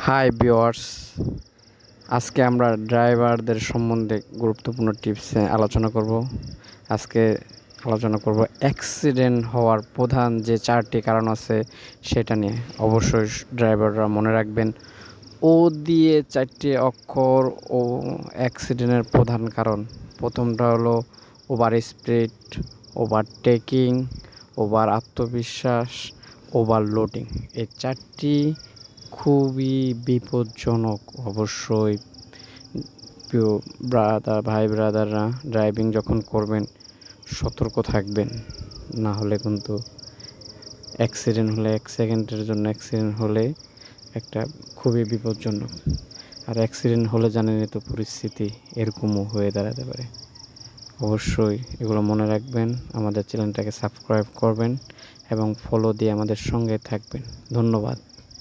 Hi viewers, আজকে আমরা ড্রাইভারদের সম্বন্ধে গুরুত্বপূর্ণ টিপস আলোচনা করব। আজকে আলোচনা করব অ্যাক্সিডেন্ট হওয়ার প্রধান যে 4টি কারণ আছে সেটা নিয়ে। অবশ্যই ড্রাইভাররা মনে রাখবেন, ও দিয়ে 4টি অক্ষর ও অ্যাক্সিডেন্টের প্রধান কারণ। প্রথমটা হলো ওভার স্পিড, ওভারটেকিং, ওভার আত্মবিশ্বাস, ওভারলোডিং। এই 4টি খুবই বিপজ্জনক। অবশ্যই প্রিয় ব্রাদাররা ড্রাইভিং যখন করবেন সতর্ক থাকবেন, না হলে কিন্তু অ্যাক্সিডেন্ট হলে 1 সেকেন্ডের জন্য অ্যাক্সিডেন্ট হলে একটা খুবই বিপজ্জনক। আর অ্যাক্সিডেন্ট হলে জানেনই তো পরিস্থিতি এরকমও হয়ে দাঁড়াতে পারে। অবশ্যই এগুলো মনে রাখবেন, আমাদের চ্যানেলটাকে সাবস্ক্রাইব করবেন এবং ফলো দিয়ে আমাদের সঙ্গে থাকবেন। ধন্যবাদ।